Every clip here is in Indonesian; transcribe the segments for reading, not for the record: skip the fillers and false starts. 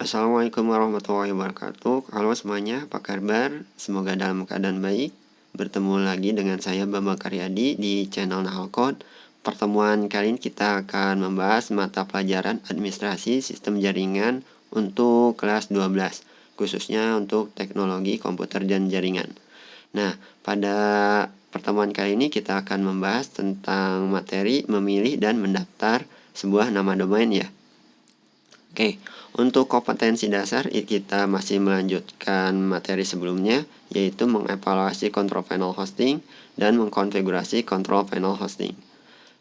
Assalamualaikum warahmatullahi wabarakatuh. Halo semuanya, apa kabar? Semoga dalam keadaan baik. Bertemu lagi dengan saya Bambang Karyadi di channel Nahalcode. Pertemuan kali ini kita akan membahas mata pelajaran administrasi sistem jaringan untuk kelas 12, khususnya untuk teknologi komputer dan jaringan. Nah, pada pertemuan kali ini kita akan membahas tentang materi memilih dan mendaftar sebuah nama domain ya. Oke, untuk kompetensi dasar kita masih melanjutkan materi sebelumnya, yaitu mengevaluasi control panel hosting dan mengkonfigurasi control panel hosting.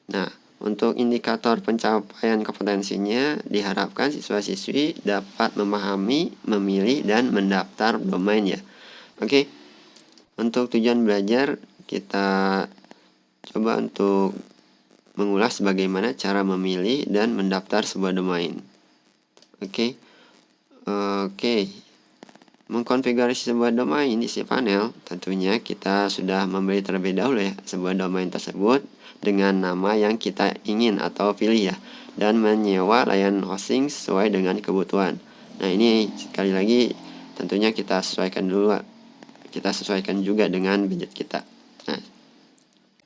Nah, untuk indikator pencapaian kompetensinya diharapkan siswa-siswi dapat memahami, memilih, dan mendaftar domain ya. Oke, untuk tujuan belajar kita coba untuk mengulas bagaimana cara memilih dan mendaftar sebuah domain. Oke, mengkonfigurasi sebuah domain di cPanel, tentunya kita sudah membeli terlebih dahulu ya sebuah domain tersebut dengan nama yang kita ingin atau pilih ya, dan menyewa layanan hosting sesuai dengan kebutuhan. Nah, ini sekali lagi tentunya kita sesuaikan dulu, kita sesuaikan juga dengan budget kita.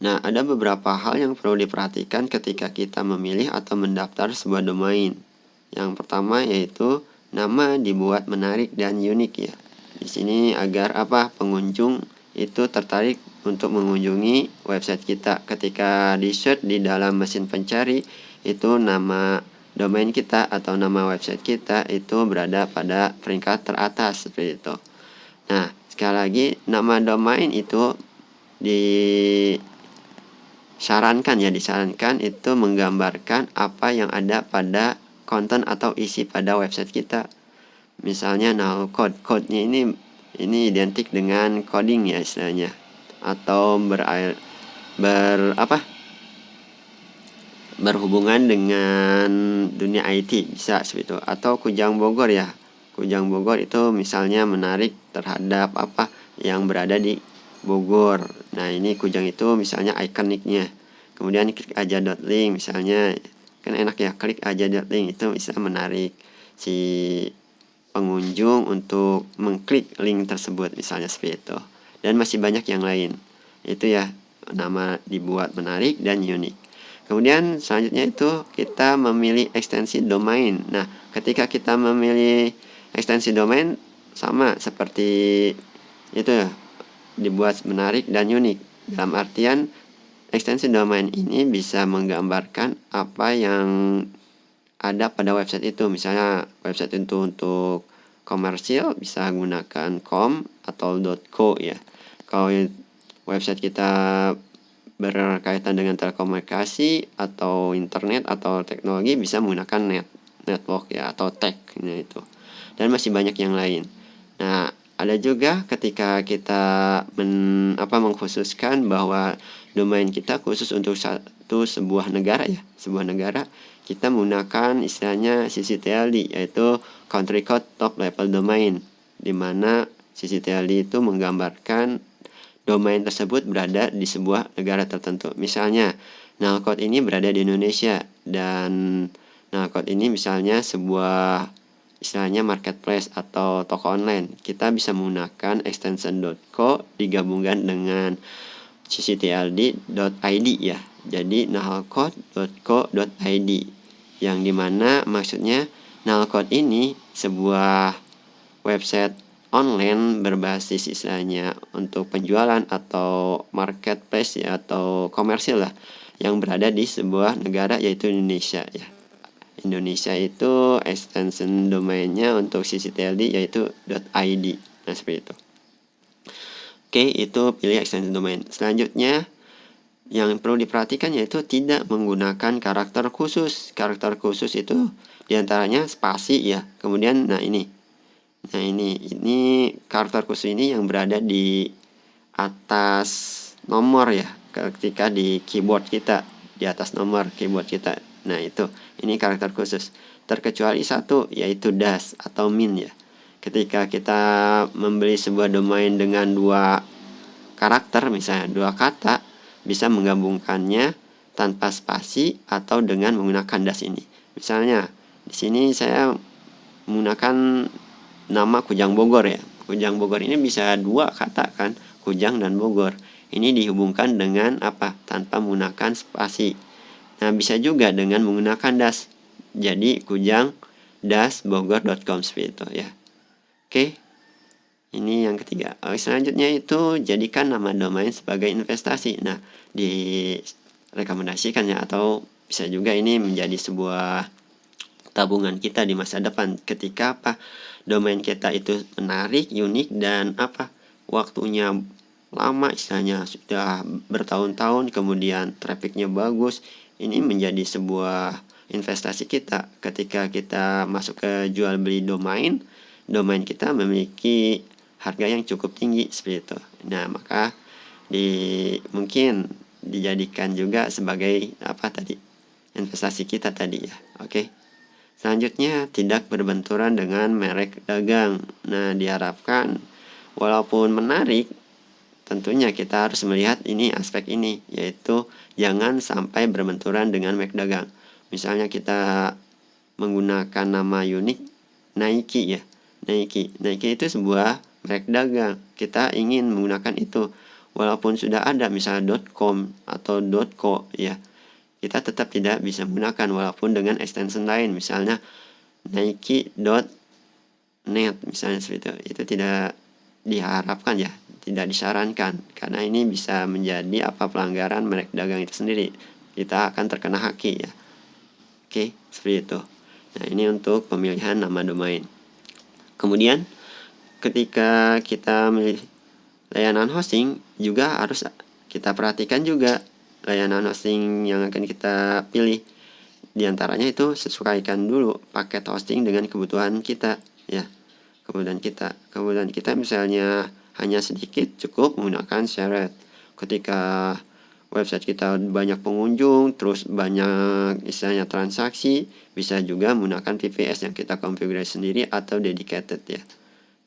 Nah, ada beberapa hal yang perlu diperhatikan ketika kita memilih atau mendaftar sebuah domain. Yang pertama yaitu nama dibuat menarik dan unik ya. Di sini agar pengunjung itu tertarik untuk mengunjungi website kita. Ketika di search di dalam mesin pencari, itu nama domain kita atau nama website kita itu berada pada peringkat teratas seperti itu. Nah, sekali lagi nama domain itu disarankan itu menggambarkan apa yang ada pada konten atau isi pada website kita. Misalnya code-nya ini identik dengan coding ya istilahnya, atau berhubungan dengan dunia IT bisa seperti itu. Atau Kujang Bogor ya. Kujang Bogor itu misalnya menarik terhadap apa yang berada di Bogor. Nah, ini Kujang itu misalnya ikoniknya. Kemudian klik aja .link misalnya, kan enak ya, klik aja .link itu bisa menarik si pengunjung untuk mengklik link tersebut misalnya seperti itu. Dan masih banyak yang lain. Itu ya, nama dibuat menarik dan unik. Kemudian selanjutnya itu kita memilih ekstensi domain. Nah, ketika kita memilih ekstensi domain sama seperti itu ya, dibuat menarik dan unik. Dalam artian ekstensi domain ini bisa menggambarkan apa yang ada pada website itu. Misalnya website itu untuk komersil bisa gunakan .com atau .co ya. Kalau website kita berkaitan dengan telekomunikasi atau internet atau teknologi bisa menggunakan network ya atau tech itu. Dan masih banyak yang lain. Nah, ada juga ketika kita mengkhususkan bahwa domain kita khusus untuk sebuah negara ya, sebuah negara, kita menggunakan istilahnya CCTLD, yaitu Country Code Top Level Domain, di mana CCTLD itu menggambarkan domain tersebut berada di sebuah negara tertentu. Misalnya, Nahalcode ini berada di Indonesia, dan Nahalcode ini misalnya sebuah istilahnya marketplace atau toko online. Kita bisa menggunakan extension .co digabungkan dengan cctld.id ya. Jadi nahalcode.co.id, yang dimana maksudnya Nahalcode ini sebuah website online berbasis istilahnya untuk penjualan atau marketplace ya, atau komersil lah, yang berada di sebuah negara yaitu Indonesia ya. Indonesia itu extension domainnya untuk cctld yaitu .id. Nah, seperti itu. Oke, itu pilih extension domain. Selanjutnya yang perlu diperhatikan yaitu tidak menggunakan karakter khusus. Karakter khusus itu diantaranya spasi ya. Kemudian ini karakter khusus ini yang berada di atas nomor ya, ketika di keyboard kita, di atas nomor keyboard kita. Nah, ini karakter khusus. Terkecuali satu, yaitu dash atau min ya. Ketika kita membeli sebuah domain dengan dua karakter, misalnya dua kata, bisa menggabungkannya tanpa spasi atau dengan menggunakan dash ini. Misalnya di sini saya menggunakan nama Kujang Bogor ya. Kujang Bogor ini bisa dua kata kan, Kujang dan Bogor. Ini dihubungkan dengan apa? Tanpa menggunakan spasi. Nah, bisa juga dengan menggunakan das. Jadi kujang bogor.com seperti itu ya. Oke. Ini yang ketiga. Selanjutnya itu jadikan nama domain sebagai investasi. Nah, direkomendasikan ya, atau bisa juga ini menjadi sebuah tabungan kita di masa depan ketika apa? Domain kita itu menarik, unik, dan apa? Waktunya lama, istilahnya sudah bertahun-tahun, kemudian trafficnya bagus. Ini menjadi sebuah investasi kita ketika kita masuk ke jual beli domain kita memiliki harga yang cukup tinggi seperti itu. Nah, maka mungkin dijadikan juga sebagai apa tadi? Investasi kita tadi ya. Oke. Selanjutnya, tidak berbenturan dengan merek dagang. Nah, diharapkan walaupun menarik, tentunya kita harus melihat ini aspek ini, yaitu jangan sampai berbenturan dengan merek dagang. Misalnya kita menggunakan nama unik Nike ya. Nike itu sebuah merek dagang. Kita ingin menggunakan itu walaupun sudah ada misalnya .com atau .co ya. Kita tetap tidak bisa menggunakan walaupun dengan extension lain, misalnya nike.net misalnya seperti itu. Itu tidak diharapkan ya, tidak disarankan, karena ini bisa menjadi pelanggaran merek dagang itu sendiri. Kita akan terkena haki ya. Oke, seperti itu. Nah, ini untuk pemilihan nama domain. Kemudian ketika kita memilih layanan hosting juga harus kita perhatikan juga layanan hosting yang akan kita pilih. Di antaranya itu sesuaikan dulu paket hosting dengan kebutuhan kita ya. Kebutuhan kita misalnya hanya sedikit, cukup menggunakan shared. Ketika website kita banyak pengunjung, terus banyak istilahnya transaksi, bisa juga menggunakan VPS yang kita konfigurasi sendiri atau dedicated ya.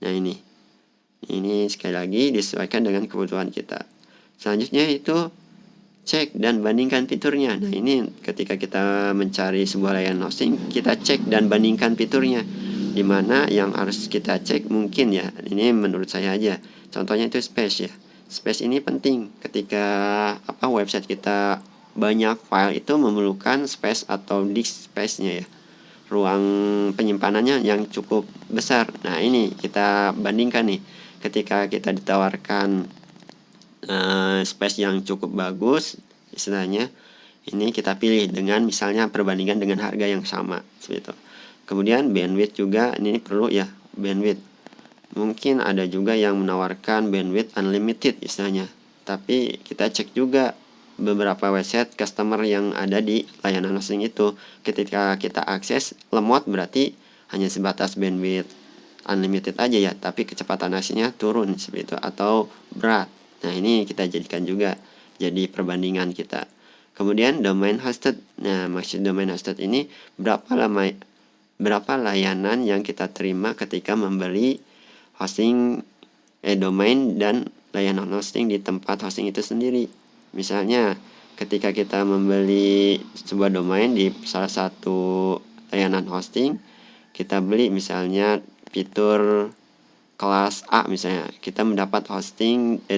Nah, ini sekali lagi disesuaikan dengan kebutuhan kita. Selanjutnya itu cek dan bandingkan fiturnya. Nah, ini ketika kita mencari sebuah layanan hosting, kita cek dan bandingkan fiturnya. Dimana yang harus kita cek mungkin ya, ini menurut saya aja. Contohnya itu space ya. Space ini penting ketika website kita banyak file, itu memerlukan space atau disk space-nya ya. Ruang penyimpanannya yang cukup besar. Nah, ini kita bandingkan nih. Ketika kita ditawarkan space yang cukup bagus, istilahnya ini kita pilih dengan misalnya perbandingan dengan harga yang sama seperti itu. Kemudian bandwidth juga ini perlu ya, bandwidth. Mungkin ada juga yang menawarkan bandwidth unlimited istilahnya, tapi kita cek juga beberapa website customer yang ada di layanan hosting itu. Ketika kita akses lemot berarti hanya sebatas bandwidth unlimited aja ya, tapi kecepatan hasilnya turun seperti itu atau berat. Nah, ini kita jadikan juga jadi perbandingan kita. Kemudian domain hosted. Nah, maksud domain hosted ini berapa layanan yang kita terima ketika membeli hosting domain dan layanan hosting di tempat hosting itu sendiri. Misalnya ketika kita membeli sebuah domain di salah satu layanan hosting, kita beli misalnya fitur kelas A misalnya, kita mendapat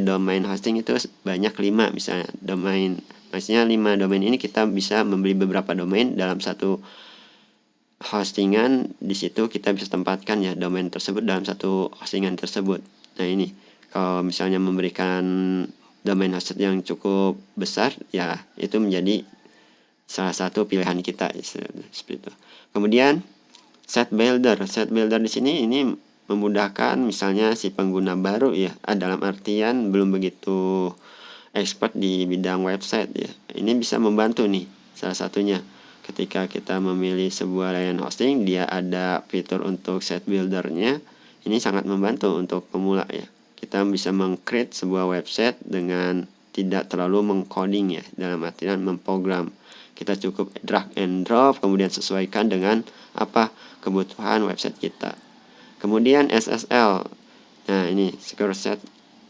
domain hosting itu banyak 5 misalnya domain. Maksudnya 5 domain ini kita bisa membeli beberapa domain dalam satu hostingan. Di situ kita bisa tempatkan ya domain tersebut dalam satu hostingan tersebut. Nah, ini kalau misalnya memberikan domain hosted yang cukup besar ya, itu menjadi salah satu pilihan kita seperti itu. Kemudian set builder di sini ini memudahkan misalnya si pengguna baru ya, dalam artian belum begitu expert di bidang website ya. Ini bisa membantu nih salah satunya. Ketika kita memilih sebuah layanan hosting, dia ada fitur untuk set buildernya. Ini sangat membantu untuk pemula ya. Kita bisa meng-create sebuah website dengan tidak terlalu mengcoding ya, dalam artian memprogram. Kita cukup drag and drop, kemudian sesuaikan dengan kebutuhan website kita. Kemudian SSL. Nah, ini secure set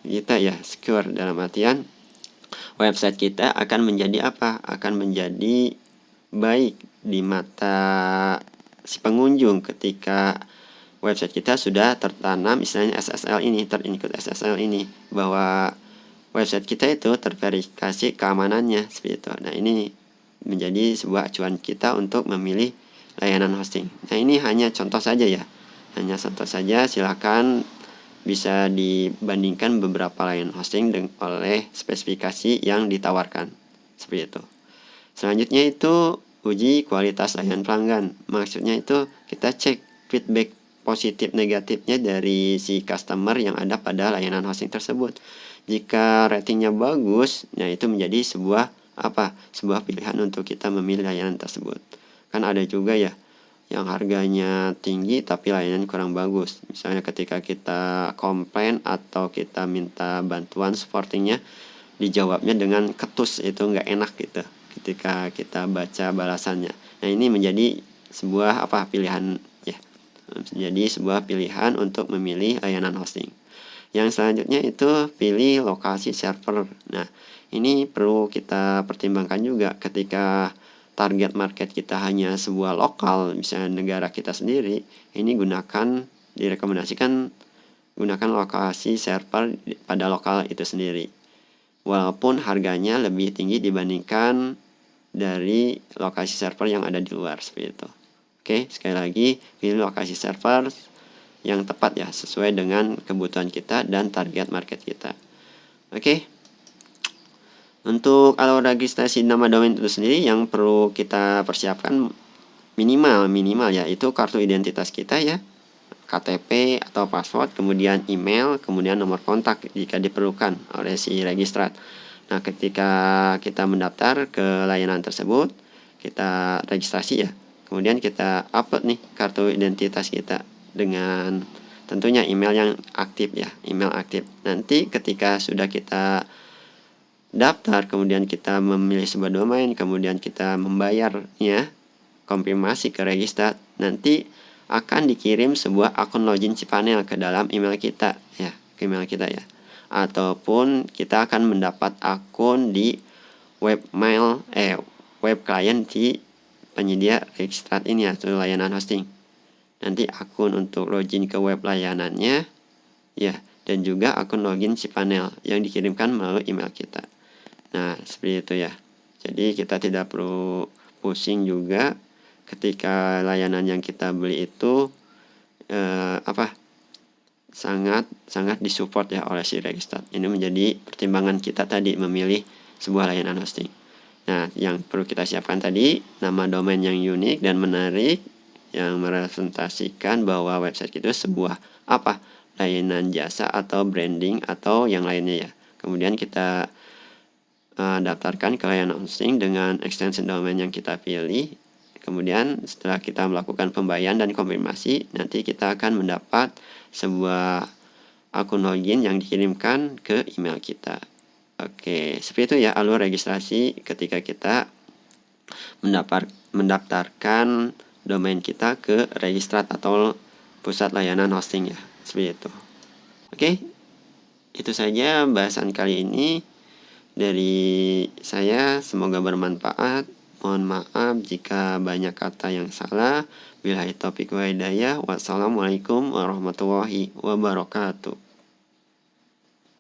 kita ya, secure dalam artian website kita akan menjadi akan menjadi baik di mata si pengunjung ketika website kita sudah tertanam istilahnya SSL ini, terinclude SSL ini, bahwa website kita itu terverifikasi keamanannya seperti itu. Nah, ini menjadi sebuah acuan kita untuk memilih layanan hosting. Nah, ini hanya contoh saja ya. Hanya contoh saja, silakan bisa dibandingkan beberapa layanan hosting oleh spesifikasi yang ditawarkan. Seperti itu. Selanjutnya itu uji kualitas layanan pelanggan. Maksudnya itu kita cek feedback positif negatifnya dari si customer yang ada pada layanan hosting tersebut. Jika ratingnya bagus, nah itu menjadi sebuah sebuah pilihan untuk kita memilih layanan tersebut. Kan ada juga ya yang harganya tinggi tapi layanan kurang bagus. Misalnya ketika kita komplain atau kita minta bantuan supportingnya, dijawabnya dengan ketus, itu nggak enak gitu ketika kita baca balasannya. Nah, ini menjadi sebuah pilihan ya, menjadi sebuah pilihan untuk memilih layanan hosting. Yang selanjutnya itu pilih lokasi server. Nah, ini perlu kita pertimbangkan juga ketika target market kita hanya sebuah lokal, misalnya negara kita sendiri. Ini direkomendasikan gunakan lokasi server pada lokal itu sendiri, walaupun harganya lebih tinggi dibandingkan dari lokasi server yang ada di luar seperti itu. Oke, sekali lagi pilih lokasi server yang tepat ya, sesuai dengan kebutuhan kita dan target market kita. Oke. Untuk alur registrasi nama domain itu sendiri yang perlu kita persiapkan minimal ya, itu kartu identitas kita ya, KTP atau password, kemudian email, kemudian nomor kontak jika diperlukan oleh si registrar. Nah, ketika kita mendaftar ke layanan tersebut, kita registrasi ya, kemudian kita upload nih kartu identitas kita dengan tentunya email yang aktif ya, email aktif. Nanti ketika sudah kita daftar, kemudian kita memilih sebuah domain, kemudian kita membayarnya, konfirmasi ke registrar, nanti akan dikirim sebuah akun login cPanel ke dalam email kita ya, ke email kita ya. Ataupun kita akan mendapat akun di web client di penyedia registrar ini atau layanan hosting. Nanti akun untuk login ke web layanannya ya, dan juga akun login cPanel yang dikirimkan melalui email kita. Nah, seperti itu ya. Jadi kita tidak perlu pusing juga ketika layanan yang kita beli itu sangat disupport ya oleh si registrar. Ini menjadi pertimbangan kita tadi memilih sebuah layanan hosting. Nah, yang perlu kita siapkan tadi, nama domain yang unik dan menarik yang merepresentasikan bahwa website itu sebuah layanan jasa atau branding atau yang lainnya ya. Kemudian kita daftarkan ke layanan hosting dengan extension domain yang kita pilih. Kemudian setelah kita melakukan pembayaran dan konfirmasi, nanti kita akan mendapat sebuah akun login yang dikirimkan ke email kita. Oke, seperti itu ya alur registrasi ketika kita mendaftarkan domain kita ke registrar atau pusat layanan hosting ya, seperti itu. Oke, itu saja bahasan kali ini dari saya, semoga bermanfaat. Mohon maaf jika banyak kata yang salah. Billahi taufiq wa hidayah. Wassalamualaikum warahmatullahi wabarakatuh.